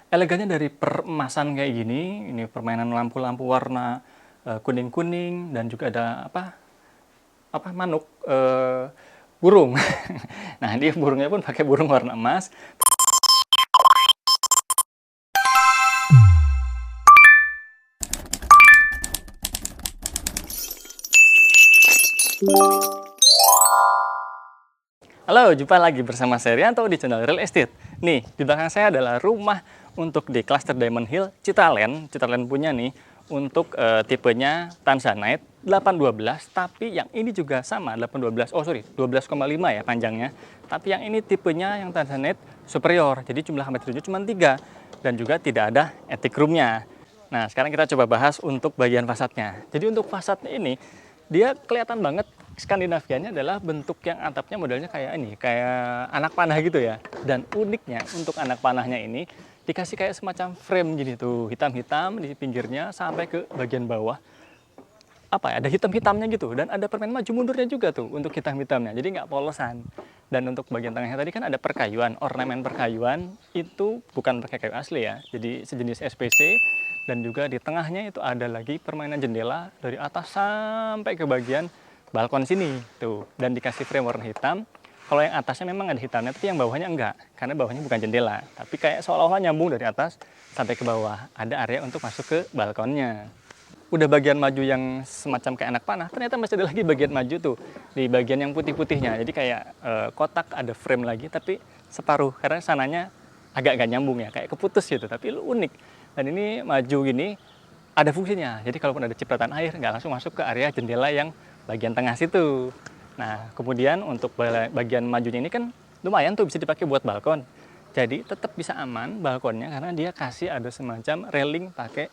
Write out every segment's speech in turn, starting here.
Elegannya dari peremasan kayak gini, ini permainan lampu-lampu warna kuning-kuning dan juga ada apa manuk burung. Nah, dia burungnya pun pakai burung warna emas. Halo, jumpa lagi bersama saya Rianto di channel Real Estate. Nih, di belakang saya adalah rumah untuk di cluster Diamond Hill Citraland. Citraland punya nih untuk tipenya Tanzanite 812, tapi yang ini juga sama 812. Oh, sorry, 12,5 ya panjangnya. Tapi yang ini tipenya yang Tanzanite superior. Jadi jumlah kamar tidurnya cuma 3 dan juga tidak ada attic room-nya. Nah, sekarang kita coba bahas untuk bagian fasadnya. Jadi untuk fasadnya ini dia kelihatan banget Skandinavianya adalah bentuk yang atapnya modelnya kayak ini, kayak anak panah gitu ya. Dan uniknya untuk anak panahnya ini dikasih kayak semacam frame gini tuh, hitam-hitam di pinggirnya sampai ke bagian bawah. Apa ya, ada hitam-hitamnya gitu dan ada permen maju mundurnya juga tuh untuk hitam-hitamnya. Jadi nggak polosan. Dan untuk bagian tengahnya tadi kan ada perkayuan, ornamen perkayuan itu bukan pakai kayu asli ya. Jadi sejenis SPC dan juga di tengahnya itu ada lagi permainan jendela dari atas sampai ke bagian balkon sini tuh, dan dikasih frame warna hitam. Kalau yang atasnya memang ada hitamnya, tapi yang bawahnya enggak, karena bawahnya bukan jendela, tapi kayak seolah-olah nyambung dari atas sampai ke bawah. Ada area untuk masuk ke balkonnya. Udah bagian maju yang semacam kayak anak panah, ternyata masih ada lagi bagian maju tuh di bagian yang putih-putihnya. Jadi kayak kotak ada frame lagi, tapi separuh, karena sananya agak gak nyambung ya, kayak keputus gitu, tapi lu unik. Dan ini maju gini ada fungsinya. Jadi kalaupun ada cipratan air, nggak langsung masuk ke area jendela yang bagian tengah situ. Nah, kemudian untuk bagian majunya ini kan lumayan tuh bisa dipakai buat balkon. Jadi tetap bisa aman balkonnya karena dia kasih ada semacam railing pakai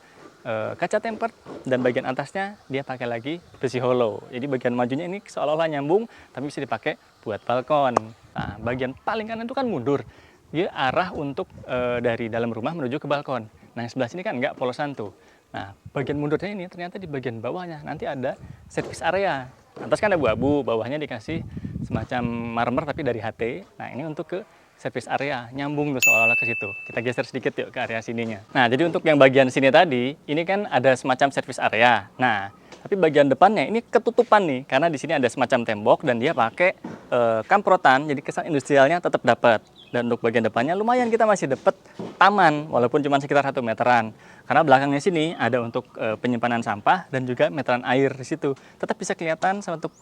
kaca tempered dan bagian atasnya dia pakai lagi besi hollow. Jadi bagian majunya ini seolah-olah nyambung tapi bisa dipakai buat balkon. Nah, bagian paling kanan itu kan mundur. Dia arah untuk dari dalam rumah menuju ke balkon. Nah, yang sebelah sini kan nggak polosan tuh. Nah, bagian mundurnya ini ternyata di bagian bawahnya nanti ada service area. Atas kan ada abu-abu, bawahnya dikasih semacam marmer tapi dari HT. Nah, ini untuk ke service area, nyambung tuh seolah-olah ke situ. Kita geser sedikit yuk ke area sininya. Nah, jadi untuk yang bagian sini tadi, ini kan ada semacam service area. Nah, tapi bagian depannya ini ketutupan nih, karena di sini ada semacam tembok dan dia pakai kamprotan, jadi kesan industrialnya tetap dapat. Dan untuk bagian depannya lumayan kita masih dapat taman, walaupun cuma sekitar 1 meteran. Karena belakangnya sini ada untuk penyimpanan sampah dan juga meteran air di situ. Tetap bisa kelihatan sama untuk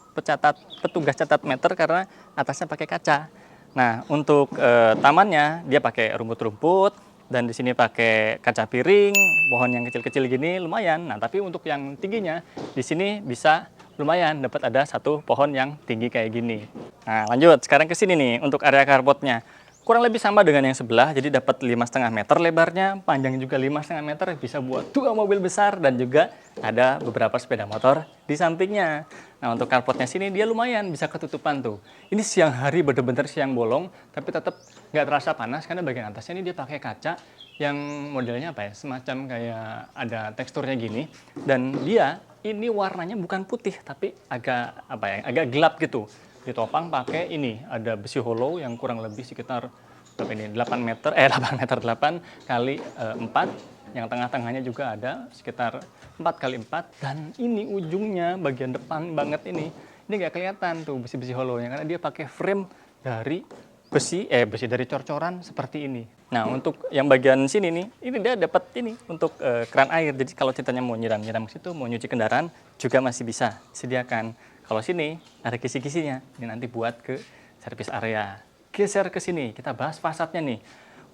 petugas catat meter karena atasnya pakai kaca. Nah, untuk tamannya dia pakai rumput-rumput dan di sini pakai kaca piring, pohon yang kecil-kecil gini lumayan. Nah, tapi untuk yang tingginya di sini bisa lumayan dapat ada satu pohon yang tinggi kayak gini. Nah, lanjut sekarang ke sini nih untuk area carportnya. Kurang lebih sama dengan yang sebelah, jadi dapat 5,5 meter lebarnya, panjang juga 5,5 meter, bisa buat 2 mobil besar dan juga ada beberapa sepeda motor di sampingnya. Nah, untuk carportnya sini dia lumayan bisa ketutupan tuh. Ini siang hari bener-bener siang bolong, tapi tetap nggak terasa panas karena bagian atasnya ini dia pakai kaca yang modelnya apa ya, semacam kayak ada teksturnya gini, dan dia ini warnanya bukan putih tapi agak apa ya, agak gelap gitu. Ditopang pakai ini ada besi hollow yang kurang lebih sekitar berapa ini 8 meter 8 meter 8 kali 4, yang tengah-tengahnya juga ada sekitar 4 kali 4, dan ini ujungnya bagian depan banget ini nggak kelihatan tuh besi-besi hollownya karena dia pakai frame dari besi dari cor-coran seperti ini. Nah, untuk yang bagian sini nih, ini dia dapat ini untuk keran air. Jadi kalau ceritanya mau nyiram-nyiram ke situ, mau nyuci kendaraan juga masih bisa disediakan. Kalau sini ada kisi-kisinya, ini nanti buat ke service area. Geser ke sini, kita bahas fasadnya nih.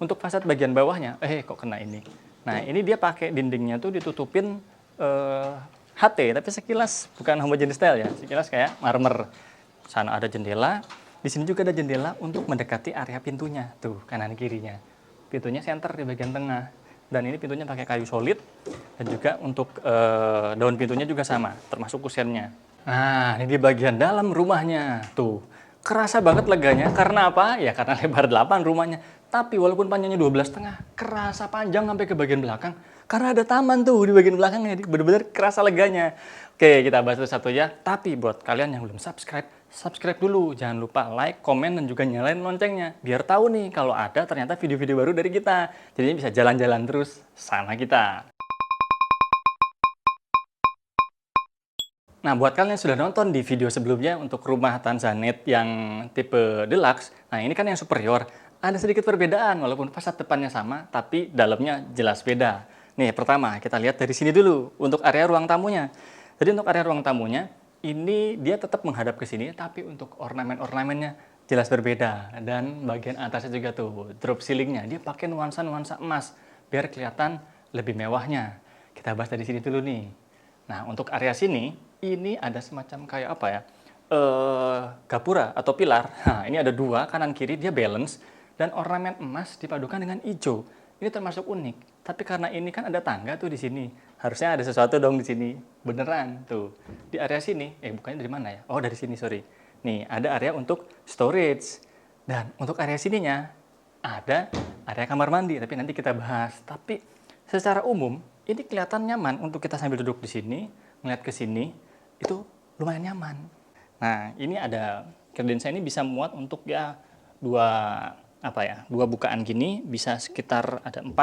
Untuk fasad bagian bawahnya, kok kena ini. Nah, ini dia pakai dindingnya tuh ditutupin HT, tapi sekilas bukan homogeneous style ya, sekilas kayak marmer. Sana ada jendela, di sini juga ada jendela untuk mendekati area pintunya, tuh kanan kirinya. Pintunya center di bagian tengah, dan ini pintunya pakai kayu solid, dan juga untuk daun pintunya juga sama, termasuk kusennya. Nah, ini di bagian dalam rumahnya, tuh kerasa banget leganya. Karena apa? Ya karena lebar 8 rumahnya. Tapi walaupun panjangnya 12,5, kerasa panjang sampai ke bagian belakang. Karena ada taman tuh di bagian belakangnya, bener-bener kerasa leganya. Oke, kita bahas satu ya. Tapi buat kalian yang belum subscribe, subscribe dulu. Jangan lupa like, komen, dan juga nyalain loncengnya. Biar tahu nih kalau ada ternyata video-video baru dari kita. Jadinya bisa jalan-jalan terus sama kita. Nah, buat kalian yang sudah nonton di video sebelumnya untuk rumah Tanzanite yang tipe deluxe, nah ini kan yang superior, ada sedikit perbedaan walaupun fasad depannya sama, tapi dalamnya jelas beda. Nih, pertama kita lihat dari sini dulu untuk area ruang tamunya. Jadi untuk area ruang tamunya, ini dia tetap menghadap ke sini, tapi untuk ornamen-ornamennya jelas berbeda. Dan bagian atasnya juga tuh, drop ceilingnya, dia pakai nuansa-nuansa emas, biar kelihatan lebih mewahnya. Kita bahas dari sini dulu nih. Nah, untuk area sini, ini ada semacam kayak apa ya, gapura atau pilar. Nah, ini ada dua, kanan kiri, dia balance, dan ornamen emas dipadukan dengan hijau. Ini termasuk unik, tapi karena ini kan ada tangga tuh di sini. Harusnya ada sesuatu dong di sini. Beneran, tuh. Di area sini, bukannya dari mana ya? Oh, dari sini, sorry. Nih, ada area untuk storage. Dan untuk area sininya, ada area kamar mandi, tapi nanti kita bahas. Tapi secara umum, ini kelihatan nyaman untuk kita sambil duduk di sini, ngeliat ke sini, itu lumayan nyaman. Nah, ini ada kredensa ini bisa muat untuk ya dua bukaan gini, bisa sekitar ada 4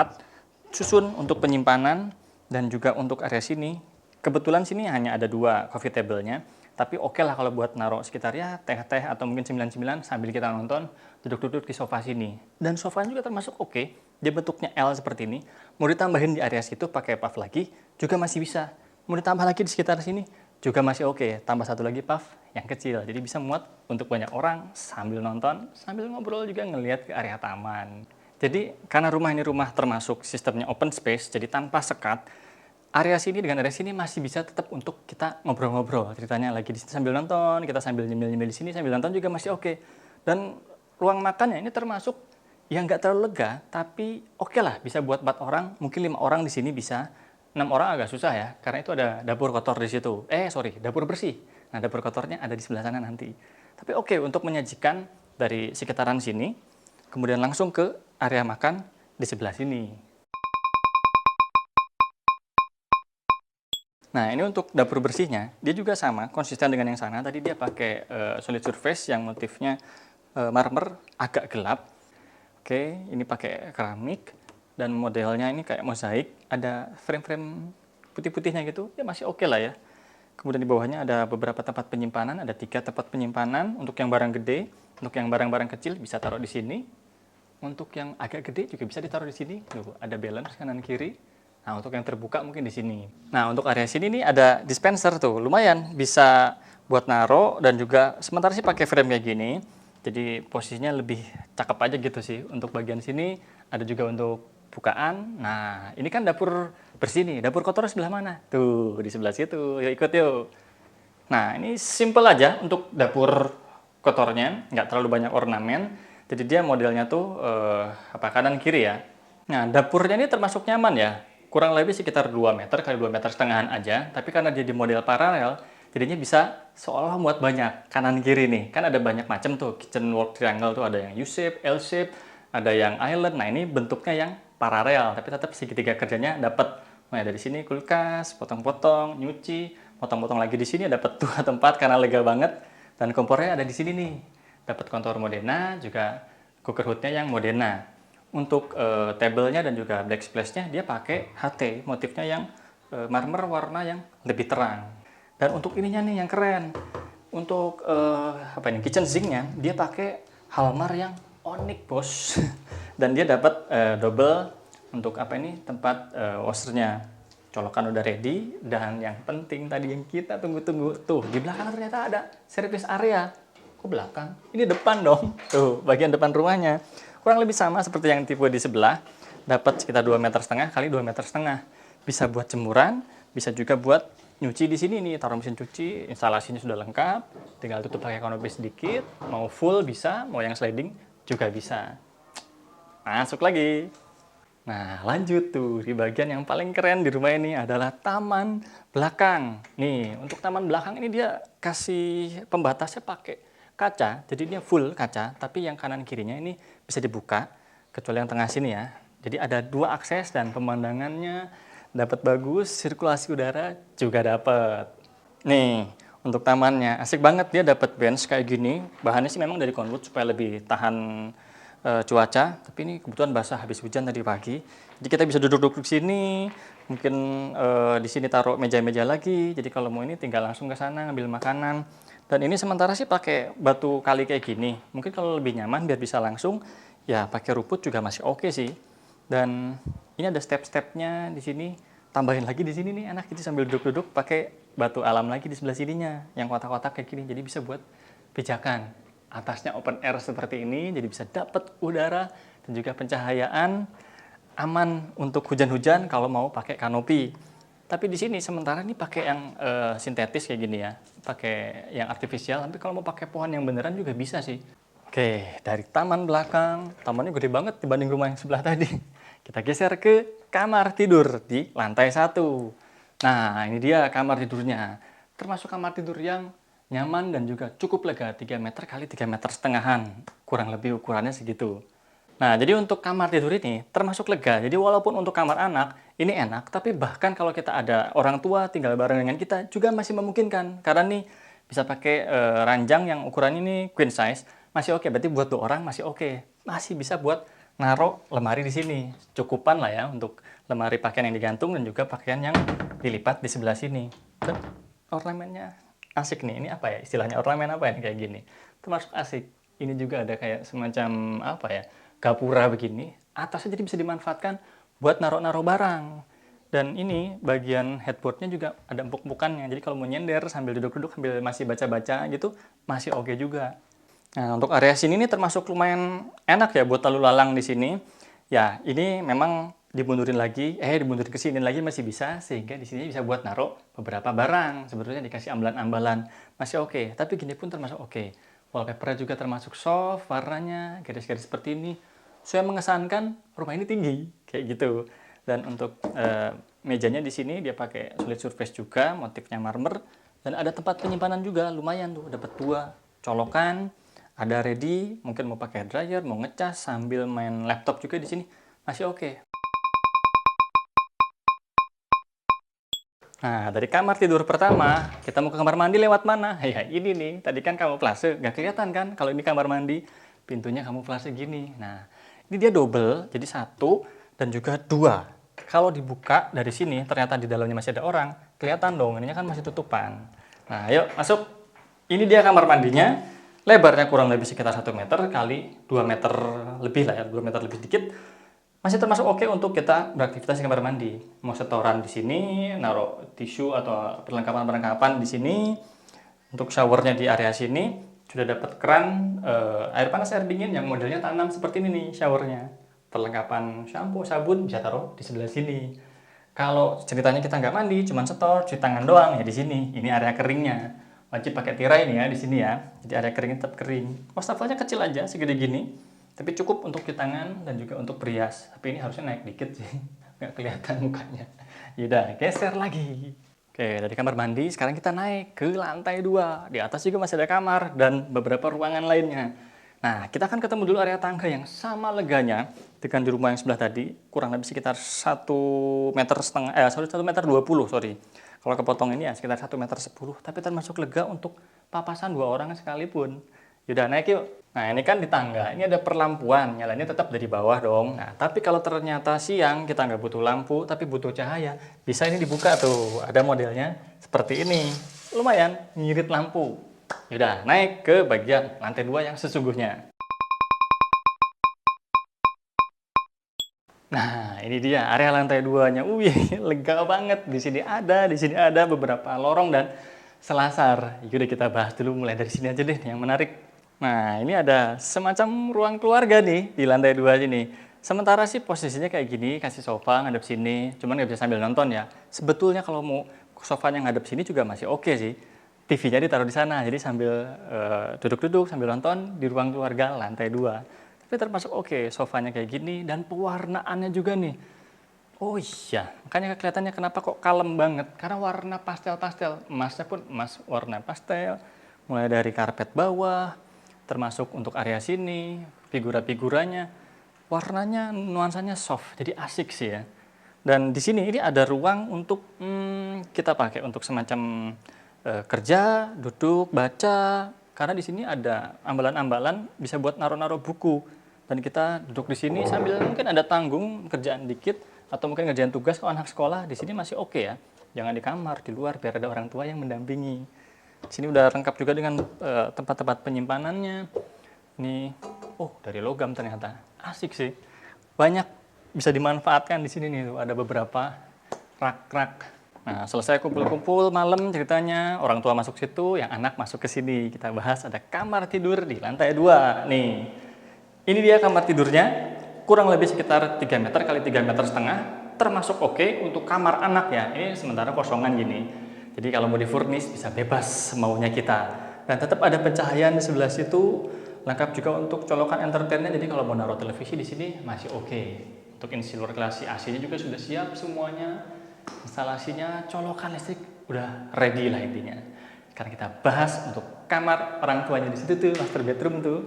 susun untuk penyimpanan dan juga untuk area sini. Kebetulan sini hanya ada 2 coffee table-nya, tapi oke lah kalau buat naruh sekitar ya teh-teh atau mungkin 99 sambil kita nonton, duduk-duduk di sofa sini. Dan sofanya juga termasuk oke, dia bentuknya L seperti ini. Mau ditambahin di area situ pakai puff lagi, juga masih bisa. Mau ditambah lagi di sekitar sini, juga masih oke. Tambah satu lagi puff yang kecil, jadi bisa muat untuk banyak orang sambil nonton, sambil ngobrol juga ngelihat ke area taman. Jadi karena rumah ini rumah termasuk sistemnya open space, jadi tanpa sekat, area sini dengan area sini masih bisa tetap untuk kita ngobrol-ngobrol. Ceritanya lagi di sini sambil nonton, kita sambil nyemil-nyemil di sini sambil nonton juga masih oke. Dan ruang makannya ini termasuk yang nggak terlalu lega, tapi oke lah bisa buat 4 orang, mungkin 5 orang di sini bisa. 6 orang agak susah ya, karena itu ada dapur kotor di situ. Dapur bersih. Nah, dapur kotornya ada di sebelah sana nanti. Tapi oke, untuk menyajikan dari sekitaran sini, kemudian langsung ke area makan di sebelah sini. Nah, ini untuk dapur bersihnya, dia juga sama, konsisten dengan yang sana. Tadi dia pakai solid surface yang motifnya marmer agak gelap. Oke, ini pakai keramik. Dan modelnya ini kayak mozaik, ada frame-frame putih-putihnya gitu, ya masih oke lah ya. Kemudian di bawahnya ada beberapa tempat penyimpanan, ada 3 tempat penyimpanan untuk yang barang gede, untuk yang barang-barang kecil bisa taruh di sini, untuk yang agak gede juga bisa ditaruh di sini. Tuh, ada balance kanan kiri. Nah, untuk yang terbuka mungkin di sini. Nah, untuk area sini nih ada dispenser tuh, lumayan bisa buat naro dan juga sementara sih pakai frame kayak gini. Jadi posisinya lebih cakep aja gitu sih. Untuk bagian sini ada juga untuk bukaan. Nah, ini kan dapur bersih nih. Dapur kotor sebelah mana? Tuh, di sebelah situ. Yuk ikut yuk. Nah, ini simple aja untuk dapur kotornya. Nggak terlalu banyak ornamen. Jadi dia modelnya tuh kanan kiri ya. Nah, dapurnya ini termasuk nyaman ya. Kurang lebih sekitar 2 meter kali 2 meter setengahan aja. Tapi karena dia di model paralel, jadinya bisa seolah muat banyak kanan kiri nih. Kan ada banyak macam tuh kitchen work triangle tuh, ada yang U-shape, L-shape, ada yang island. Nah, ini bentuknya yang paralel, tapi tetap segitiga kerjanya dapat. Nah, dari sini kulkas, potong-potong, nyuci, potong-potong lagi di sini dapat 2 tempat karena lega banget. Dan kompornya ada di sini nih. Dapat kontor Modena, juga cooker hoodnya yang Modena. Untuk table-nya dan juga backsplash-nya dia pakai HT, motifnya yang marmer warna yang lebih terang. Dan untuk ininya nih yang keren. Untuk kitchen sink-nya dia pakai Halmar yang onyx, bos. Dan dia dapat double untuk tempat washernya. Colokan udah ready, dan yang penting tadi yang kita tunggu-tunggu tuh di belakang ternyata ada service area. Kok belakang? Ini depan dong. Tuh, bagian depan rumahnya. Kurang lebih sama seperti yang tipe di sebelah. Dapat sekitar 2,5 meter kali 2,5 meter. Bisa buat jemuran, bisa juga buat nyuci di sini nih, taruh mesin cuci, instalasinya sudah lengkap, tinggal tutup pakai kanopi sedikit, mau full bisa, mau yang sliding juga bisa. Masuk lagi. Nah, lanjut tuh, di bagian yang paling keren di rumah ini adalah taman belakang. Nih, untuk taman belakang ini dia kasih pembatasnya pakai kaca, jadi dia full kaca, tapi yang kanan kirinya ini bisa dibuka, kecuali yang tengah sini ya. Jadi ada 2 akses dan pemandangannya dapat bagus, sirkulasi udara juga dapat. Nih, untuk tamannya asik banget, dia dapat bench kayak gini. Bahannya sih memang dari konwood supaya lebih tahan cuaca, tapi ini kebetulan basah habis hujan tadi pagi. Jadi kita bisa duduk-duduk di sini, mungkin di sini taruh meja-meja lagi. Jadi kalau mau ini tinggal langsung ke sana ngambil makanan. Dan ini sementara sih pakai batu kali kayak gini. Mungkin kalau lebih nyaman biar bisa langsung, ya pakai rumput juga masih oke sih. Dan ini ada step-stepnya di sini. Tambahin lagi di sini nih enak, jadi sambil duduk-duduk pakai batu alam lagi di sebelah sininya, yang kotak-kotak kayak gini. Jadi bisa buat pijakan. Atasnya open air seperti ini, jadi bisa dapat udara dan juga pencahayaan, aman untuk hujan-hujan kalau mau pakai kanopi. Tapi di sini sementara ini pakai yang sintetis kayak gini ya, pakai yang artifisial. Tapi kalau mau pakai pohon yang beneran juga bisa sih. Oke, dari taman belakang, tamannya gede banget dibanding rumah yang sebelah tadi. Kita geser ke kamar tidur di lantai 1. Nah, ini dia kamar tidurnya. Termasuk kamar tidur yang nyaman dan juga cukup lega, 3 meter kali 3 meter setengahan. Kurang lebih ukurannya segitu. Nah, jadi untuk kamar tidur ini termasuk lega. Jadi walaupun untuk kamar anak ini enak, tapi bahkan kalau kita ada orang tua tinggal bareng dengan kita juga masih memungkinkan. Karena nih bisa pakai ranjang yang ukuran ini queen size, masih oke. Berarti buat 2 orang masih oke. Masih bisa buat naruh lemari di sini. Cukupan lah ya untuk lemari pakaian yang digantung dan juga pakaian yang dilipat di sebelah sini. Dan ornamennya asik nih. Ini apa ya istilahnya, ornamen apa ya kayak gini. Termasuk asik. Ini juga ada kayak semacam apa ya, gapura begini. Atasnya jadi bisa dimanfaatkan buat naruh-naruh barang. Dan ini bagian headboardnya juga ada empuk-empukannya. Jadi kalau mau nyender sambil duduk-duduk sambil masih baca-baca gitu masih oke juga. Nah, untuk area sini nih termasuk lumayan enak ya buat lalu lalang di sini. Ya, ini memang dimundurin ke sini lagi masih bisa, sehingga di sini bisa buat naruh beberapa barang. Sebetulnya dikasih ambalan-ambalan, masih oke. Tapi gini pun termasuk oke. Wallpaper juga termasuk soft, warnanya garis-garis seperti ini. Saya mengesankan rumah ini tinggi, kayak gitu. Dan untuk mejanya di sini dia pakai solid surface juga, motifnya marmer. Dan ada tempat penyimpanan juga, lumayan tuh, dapat 2 colokan. Ada ready, mungkin mau pakai dryer, mau ngecas sambil main laptop juga di sini masih oke. Nah, dari kamar tidur pertama, kita mau ke kamar mandi lewat mana? Ya, ini nih. Tadi kan kamuflase, nggak kelihatan kan kalau ini kamar mandi. Pintunya kamuflase gini. Nah, ini dia double, jadi 1 dan juga 2. Kalau dibuka dari sini, ternyata di dalamnya masih ada orang. Kelihatan dong, ininya kan masih tutupan. Nah, yuk masuk. Ini dia kamar mandinya. Lebarnya kurang lebih sekitar 1 meter kali 2 meter lebih lah ya, 2 meter lebih dikit. Masih termasuk oke untuk kita beraktivitas di kamar mandi. Mau setoran di sini, naruh tisu atau perlengkapan-perlengkapan di sini. Untuk showernya di area sini sudah dapat keran air panas air dingin yang modelnya tanam seperti ini nih showernya. Perlengkapan shampoo, sabun bisa taruh di sebelah sini. Kalau ceritanya kita nggak mandi, cuma setor, cuci tangan doang ya di sini. Ini area keringnya. Wajib pakai tirai nih ya di sini ya. Jadi area keringnya tetap kering. Wastafelnya kecil aja, segede gini. Tapi cukup untuk cuci tangan dan juga untuk berias. Tapi ini harusnya naik dikit sih. Nggak kelihatan mukanya. Yaudah, geser lagi. Oke, dari kamar mandi sekarang kita naik ke lantai 2. Di atas juga masih ada kamar dan beberapa ruangan lainnya. Nah, kita akan ketemu dulu area tangga yang sama leganya dengan di rumah yang sebelah tadi, kurang lebih sekitar 1 meter 20, sorry. Kalau kepotong ini ya sekitar 1 meter 10, tapi termasuk lega untuk papasan 2 orang sekalipun. Yaudah naik yuk. Nah ini kan di tangga, ini ada perlampuan, nyalanya tetap dari bawah dong. Nah tapi kalau ternyata siang kita nggak butuh lampu, tapi butuh cahaya, bisa ini dibuka tuh, ada modelnya seperti ini. Lumayan, ngirit lampu. Yaudah naik ke bagian lantai 2 yang sesungguhnya. Nah, ini dia area lantai 2-nya. Wih, lega banget. Di sini ada beberapa lorong dan selasar. Yaudah kita bahas dulu mulai dari sini aja deh yang menarik. Nah, ini ada semacam ruang keluarga nih di lantai 2 sini. Sementara sih posisinya kayak gini, kasih sofa ngadep sini, cuman nggak bisa sambil nonton ya. Sebetulnya kalau mau sofanya ngadep sini juga masih oke sih. TV-nya ditaruh di sana, jadi sambil duduk-duduk sambil nonton di ruang keluarga lantai 2. Tapi termasuk oke, sofanya kayak gini dan pewarnaannya juga nih. Oh iya, makanya kelihatannya kenapa kok kalem banget. Karena warna pastel-pastel, emasnya pun emas warna pastel. Mulai dari karpet bawah, termasuk untuk area sini, figura-figuranya, warnanya, nuansanya soft, jadi asik sih ya. Dan di sini ini ada ruang untuk kita pakai untuk semacam kerja, duduk, baca. Karena di sini ada ambalan-ambalan bisa buat naruh-naruh buku. Dan kita duduk di sini sambil mungkin ada tanggung kerjaan dikit atau mungkin ngerjain tugas kalau anak sekolah di sini masih oke ya. Jangan di kamar, di luar biar ada orang tua yang mendampingi. Di sini udah lengkap juga dengan tempat-tempat penyimpanannya. Ini dari logam ternyata. Asik sih. Banyak bisa dimanfaatkan di sini nih tuh, ada beberapa rak-rak. Nah, selesai kumpul-kumpul malam ceritanya, orang tua masuk situ, yang anak masuk ke sini. Kita bahas ada kamar tidur di lantai 2. Nih. Ini dia kamar tidurnya, kurang lebih sekitar 3 meter kali 3 meter setengah, termasuk oke untuk kamar anak ya. Ini sementara kosongan gini. Jadi kalau mau difurnish bisa bebas maunya kita. Dan tetap ada pencahayaan di sebelah situ, lengkap juga untuk colokan entertainnya. Jadi kalau mau naruh televisi di sini masih oke. Untuk instalasi AC-nya juga sudah siap semuanya. Instalasinya, colokan listrik udah ready lah intinya. Sekarang kita bahas untuk kamar orang tuanya di situ tuh, master bedroom tuh.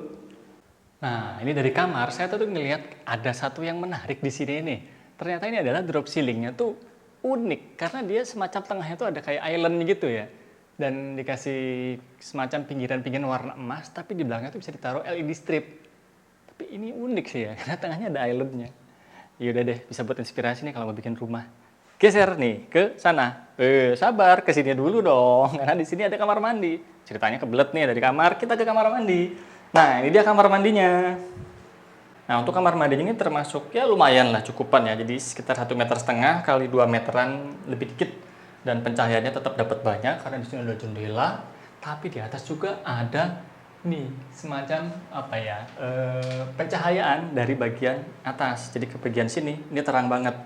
Nah, ini dari kamar saya tuh ngelihat ada satu yang menarik di sini nih. Ternyata ini adalah drop ceilingnya tuh unik karena dia semacam tengahnya tuh ada kayak island gitu ya. Dan dikasih semacam pinggiran-pinggiran warna emas, tapi di belakangnya tuh bisa ditaruh LED strip. Tapi ini unik sih ya, karena tengahnya ada islandnya. Yaudah deh, bisa buat inspirasi nih kalau mau bikin rumah. Geser nih ke sana. Sabar, ke sini dulu dong, karena di sini ada kamar mandi. Ceritanya kebelet nih dari kamar, kita ke kamar mandi. Nah, ini dia kamar mandinya. Nah, untuk kamar mandinya ini termasuk ya lumayan lah cukupan ya. Jadi sekitar 1,5 meter kali 2 meteran lebih dikit. Dan pencahayaannya tetap dapat banyak karena di sini ada jendela. Tapi di atas juga ada nih semacam pencahayaan dari bagian atas. Jadi ke bagian sini ini terang banget.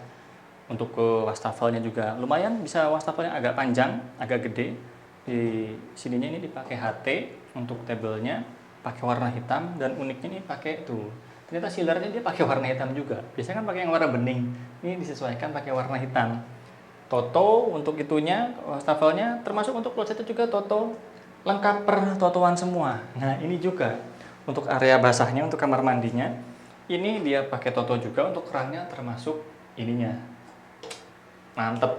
Untuk ke wastafelnya juga lumayan, bisa wastafelnya agak panjang, agak gede. Di sininya ini dipakai HT untuk tabelnya, pakai warna hitam, dan uniknya ini pakai tuh. Ternyata sealernya dia pakai warna hitam juga. Biasanya kan pakai yang warna bening. Ini disesuaikan pakai warna hitam. Toto untuk itunya, wastafelnya, termasuk untuk klosetnya juga Toto. Lengkap per totoan semua. Nah, ini juga untuk area basahnya, untuk kamar mandinya. Ini dia pakai Toto juga untuk kerannya termasuk ininya. Mantep.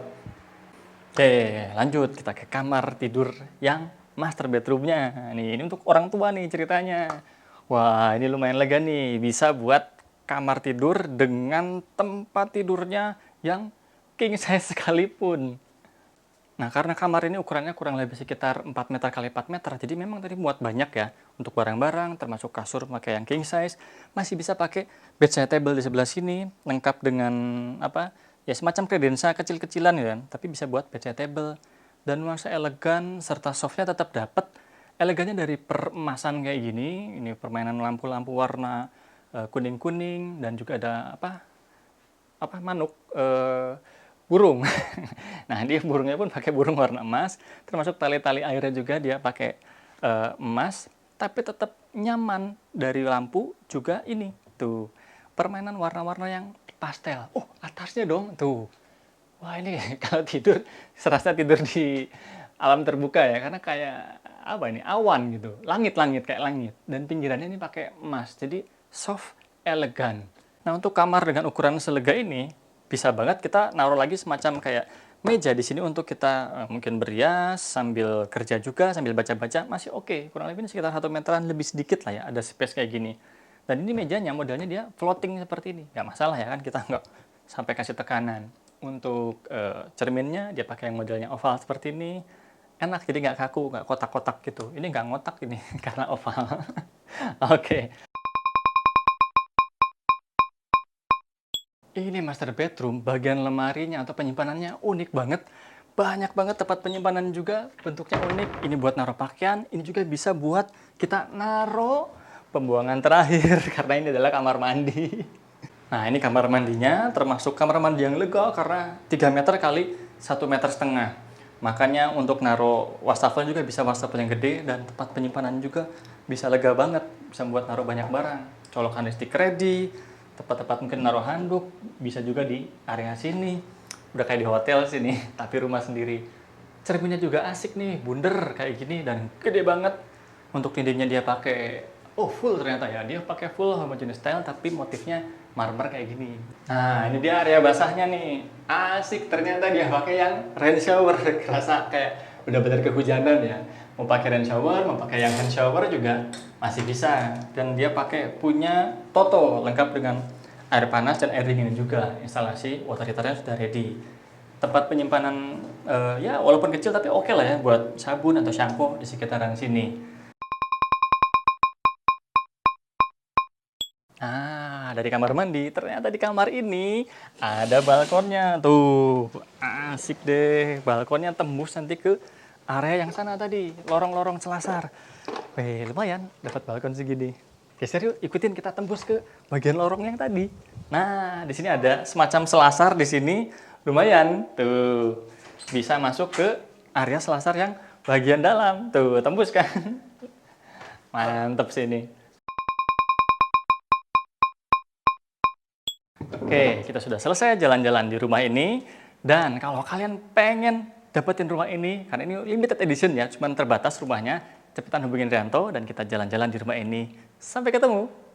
Oke, lanjut kita ke kamar tidur yang master bedroomnya. Nih, ini untuk orang tua nih ceritanya. Wah, ini lumayan lega nih. Bisa buat kamar tidur dengan tempat tidurnya yang king size sekalipun. Nah, karena kamar ini ukurannya kurang lebih sekitar 4 meter kali 4 meter, jadi memang tadi muat banyak ya. Untuk barang-barang, termasuk kasur pakai yang king size, masih bisa pakai bedside table di sebelah sini, lengkap dengan ya semacam kredensa kecil-kecilan ya, tapi bisa buat bedside table. Dan nuansa elegan serta softnya tetap dapat. Elegannya dari peremasan kayak gini, ini permainan lampu-lampu warna kuning-kuning, dan juga ada manuk, burung. Nah, dia burungnya pun pakai burung warna emas, termasuk tali-tali airnya juga dia pakai emas, tapi tetap nyaman. Dari lampu juga ini tuh permainan warna-warna yang pastel. Atasnya dong tuh. Wah, ini kalau tidur serasa tidur di alam terbuka ya, karena kayak awan gitu, langit-langit kayak langit, dan pinggirannya ini pakai emas, jadi soft, elegan. Nah, untuk kamar dengan ukuran selega ini bisa banget kita naruh lagi semacam kayak meja di sini untuk kita mungkin berias sambil kerja juga, sambil baca-baca, masih oke. Kurang lebih sekitar 1 meteran lebih sedikit lah ya, ada space kayak gini. Dan ini mejanya modelnya dia floating seperti ini, nggak masalah ya kan, kita nggak sampai kasih tekanan. Untuk cerminnya dia pakai yang modelnya oval seperti ini, enak, jadi nggak kaku, nggak kotak-kotak gitu. Ini nggak ngotak ini karena oval. Oke. Ini master bedroom, bagian lemarinya atau penyimpanannya unik banget. Banyak banget tempat penyimpanan juga, bentuknya unik. Ini buat naruh pakaian, ini juga bisa buat kita naruh pembuangan terakhir, karena ini adalah kamar mandi. Nah, ini kamar mandinya, termasuk kamar mandi yang lega karena 3 meter kali 1,5 meter. Makanya untuk naruh wastafel juga bisa wastafel yang gede, dan tempat penyimpanan juga bisa lega banget. Bisa buat naruh banyak barang. Colokan listrik ready, tempat-tempat mungkin naruh handuk, bisa juga di area sini. Udah kayak di hotel sini, tapi rumah sendiri. Cerminnya juga asik nih, bunder kayak gini, dan gede banget. Untuk dindingnya dia pakai Oh full ternyata ya, dia pakai full homogeneous style tapi motifnya marmer kayak gini. Nah ini dia area basahnya nih, asik ternyata dia pakai yang rain shower, kerasa kayak udah bener kehujanan ya. Mau pakai rain shower, mau pakai yang hand shower juga masih bisa. Dan dia pakai punya Toto lengkap dengan air panas dan air dingin juga. Instalasi water heaternya sudah ready. Tempat penyimpanan ya walaupun kecil tapi oke lah ya buat sabun atau shampoo di sekitaran sini. Nah, dari kamar mandi, ternyata di kamar ini ada balkonnya. Tuh, asik deh. Balkonnya tembus nanti ke area yang sana tadi, lorong-lorong selasar. Wih, lumayan dapat balkon segini. Geser yuk, ikutin kita tembus ke bagian lorong yang tadi. Nah, di sini ada semacam selasar di sini. Lumayan, tuh. Bisa masuk ke area selasar yang bagian dalam. Tuh, tembus kan? Mantap sini. Oke, kita sudah selesai jalan-jalan di rumah ini. Dan kalau kalian pengen dapetin rumah ini, karena ini limited edition ya, cuma terbatas rumahnya, cepetan hubungin Rianto dan kita jalan-jalan di rumah ini. Sampai ketemu!